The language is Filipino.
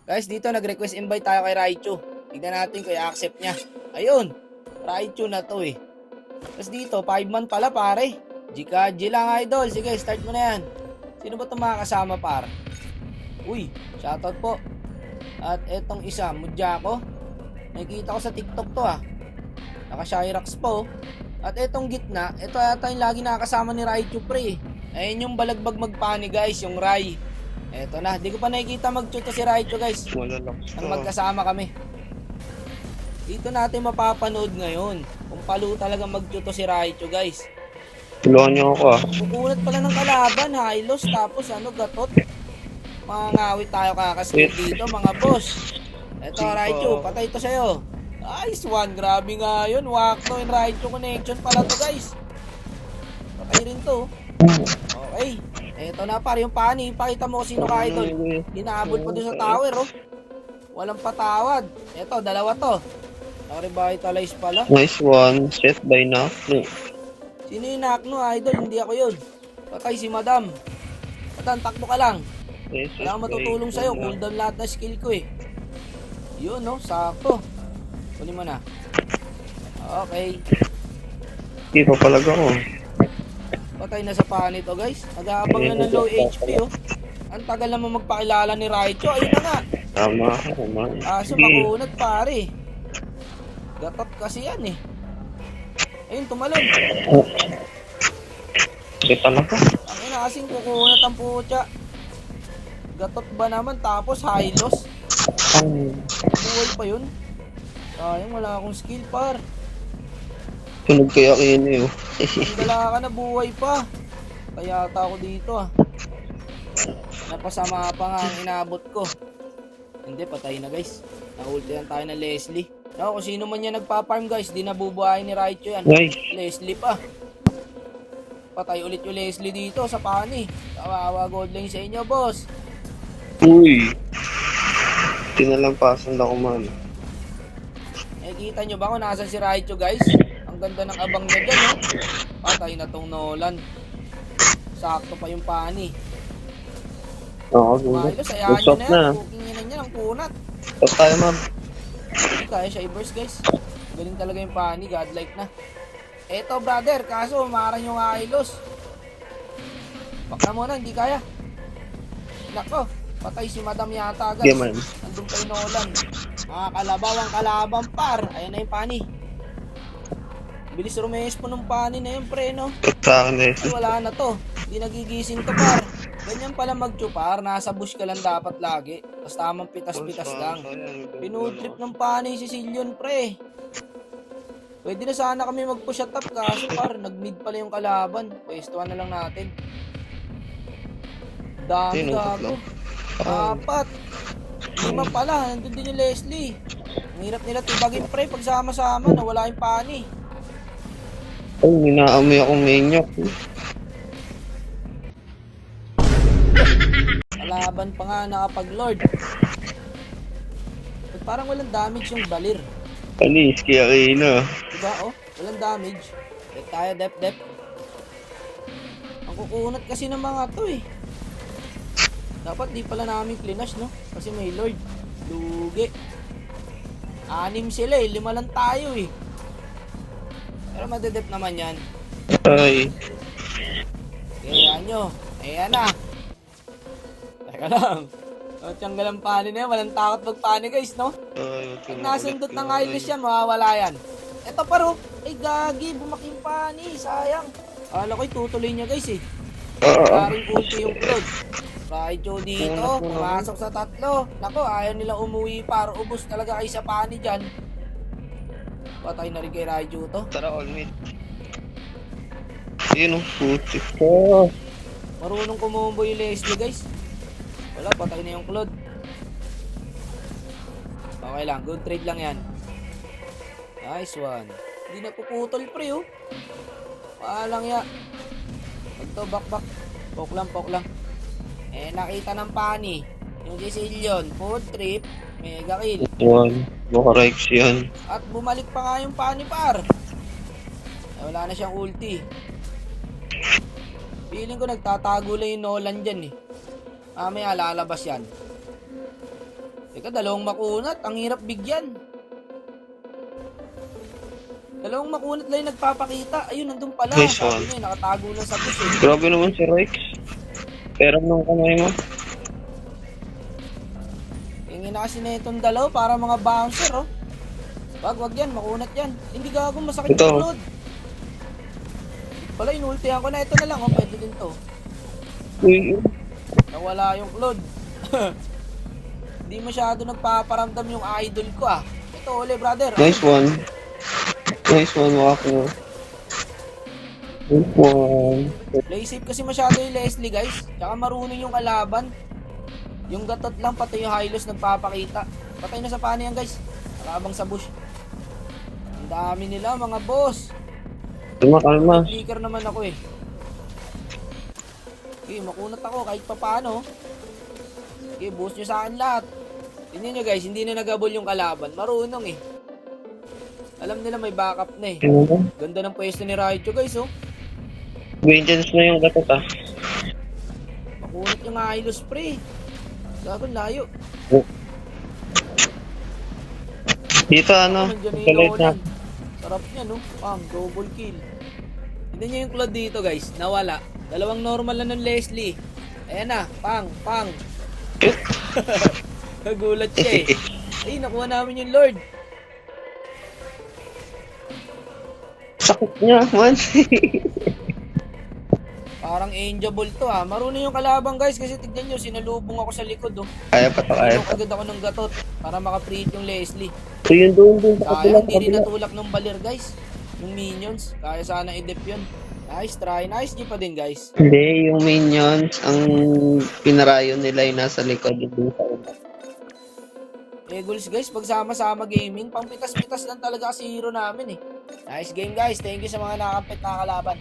Guys, dito nag-request invite tayo kay Raichu. Tignan natin kung i-accept niya. Ayun, Raichu na to eh. Tapos dito, 5 man pala pare. GKG lang idol. Sige, start mo na yan. Sino ba itong mga kasama par? Uy, shoutout po. At etong isa, Mudjako. Nakikita ko sa TikTok to ah. Naka-Shyrax po. At etong gitna, ito yata yung lagi nakakasama ni Raichu pre. Ayun yung balagbag magpani guys, yung Rai. Eto na, di ko pa nakikita mag-chuto si Raichu guys. Wala lang. Nang magkasama kami. Dito natin mapapanood ngayon kung palo talaga mag-chuto si Raichu guys. Tulungan niyo ako ah. Kukunat pala ng kalaban, Hylos, tapos gatot. Mga ngawit tayo kakaskip dito mga boss. Eto Raichu, patay to sa'yo. Nice one, grabe nga yun. Wakto and Raichu connection pala to guys. Patay rin to. Okay. Eto na par, yung pani. Pakita mo sino ka idol. Hinahabol pa doon sa tower oh. Walang patawad. Eto, dalawa to. Naka-revitalize pala. Nice one. Set by Nakno. Sino yung Nakno idol? Hindi ako yun. Patay si Madam. Patan, takbo ka lang. Wala akong matutulong sa'yo. Cooldown lahat na skill ko eh. Yun no, sakto. Kunin mo na. Okay. Hindi pa palaga ko. Patay na sa pani to guys. Nag-aabang na ng low HP oh. Ang tagal naman magpakilala ni Raichu. Ayun na nga. Tama. Aso makunat pare. Gatot kasi yan eh. Ayun, tumalon. Hindi talaga. Ang ina kasing kukunat ang putya. Gatot ba naman tapos Hylos? Buhay pa yun. Sayang wala akong skill par. Tunog kaya kini oh. Wala ka na, buhay pa. Kaya ata ako dito ah. Napasama pa nga ang inabot ko. Hindi, patay na guys. Naultihan tayo ng Leslie. No, kung sino man yan nagpa-farm guys, di nabubuhay ni Raichu yan. Nice. Leslie pa. Patay ulit yung Leslie dito sa pani. Kawawa gold lane sa inyo boss. Uy. Tinalampasan na ko man. Kita nyo ba kung nasan si Raichu guys? Ang ganda ng abang niya dyan oh. Patay na tong Nolan. Sakto pa yung pani. Oo, Hylos, ayahan nyo na yan. Kukinginan niya ng kunat. Stop tayo ma'am. Hindi kaya siya i-burst guys. Galing talaga yung pani, godlike na. Eto brother, kaso umaran yung Hylos. Baka muna, hindi kaya. Nako, patay si Madam yata guys. Yeah, man. Nandun kay Nolan. Mga kalabaw ang kalabang par. Ayan na yung pani. Bilis rumespo ng pani na yun pre no. Sa akin eh. Ay, wala na to. Hindi nagigising to par. Ganyan pala mag-chupar. Nasa bush ka lang dapat lagi. Tapos tamang pitas-pitas lang. Pinudrip ng pani si Sicilian pre. Pwede na sana kami mag-push at up kaso par. Nag-mid pala yung kalaban. Pwestuhan na lang natin. Dami gago. Apat. 5 pala. Nandun din yung Leslie. Ang hirap nila tibagin pre pag sama-sama na wala yung pani. Ay, minaamoy akong menyok. Kalaban pa nga nakapag-lord. But parang walang damage yung balir. Alis, kaya kina. Diba oh? Walang damage. Dep tayo, dep. Ang kukunat kasi ng mga to eh. Dapat di pala namin klinash no? Kasi may lord. Lugi. 6 sila eh. 5 lang tayo eh. Pero madedep naman yan. Ay. Kaya nyo. Ayan na. Teka lang. Tiyanggal ang pani na yan. Walang takot magpani guys, no? Pag nasundot ng Hylos yan, mawawala yan. Eto paro. Ay gagi. Bumaking pani. Sayang. Akala ko'y tutuloy niya guys eh. Karing ulti yung Claude. Raichu dito. Pumasok sa 3. Nako, ayaw nilang umuwi para ubos talaga kayo sa pani dyan. Patay na rin kay Raichu to. Tara, all mid. Yun, putik ko. Marunong kumumbo yung Leslie guys. Wala, patay na yung Claude. Okay lang, good trade lang yan. Nice one. Hindi na puputol pre oh. Paalang ya. Pag to, back. Pok lang. Eh, nakita ng pani. Yung Sicilian, food trip, mega kill. One. Bukarex yan. At bumalik pa nga yung pani par. Eh, wala na siyang ulti. Feeling ko nagtatago lang yung Nolan dyan eh. Mamaya lalabas yan. Teka, dalawang makunat. Ang hirap bigyan. Dalawang makunat lang yung nagpapakita. Ayun, nandun pala. Nice Sabi one. niya, nakatago lang sa bush eh. Grabe naman si Rex. Pero nung kamay mo. Tingin na kasi na itong dalaw para mga bouncer, oh. Wag yan, makunat yan. Hindi gago, masakit Ito. yung load. Pala, inultihan ko na. Ito na lang, oh. Pwede din to. Uy, Nawala yung load. Hindi masyado nagpaparamdam yung idol ko, ah. Ito, uli, brother. nice one. Nice one, Wako. Nice one. Play safe kasi masyado yung Leslie, guys. Tsaka marunong yung kalaban. Yung gatot lang, pati yung high loss nagpapakita. Patay na sa paano yan, guys. Nakabang sa bush. Ang dami nila, mga boss. Kalma. Flicker naman ako eh. Okay, makunat ako kahit pa paano. Okay, boost nyo sa akin lahat. Tingnan nyo guys, hindi na nagabol yung kalaban. Marunong eh. Alam nila may backup na eh. Ganda ng pwesto ni Raichu guys oh. Vengeance na yung dapat ah. Makunat yung hilo spray. Gagawin layo. Dito ano, Nandiyan na yung palate na. Nolan. Sarap niya no. Pang, double kill. Tingnan nyo yung Claude dito guys. Nawala. Dalawang normal na ng Leslie. Ayan na. Pang. Nagulat siya eh. Ay, nakuha namin yung Lord. Sakit niya, man. Parang angeable to ha. Marunong yung kalabang guys kasi tignan nyo, sinalubong ako sa likod oh. Kaya pa to, kaya Tulok pa. agad ako ng gatot para makapreheat yung Leslie. So yun doon sa Sayang, kabila, hindi rin natulak ng balir guys. Yung minions, kaya sana i-dep yun. Nice try, nice G pa din guys. Hindi, yung minions, ang pinarayon nila yung nasa likod yung sa una. Eagles guys, pagsama-sama gaming, pang pitas-pitas lang talaga kasi hero namin eh. Nice game guys, thank you sa mga nakampit na kalaban.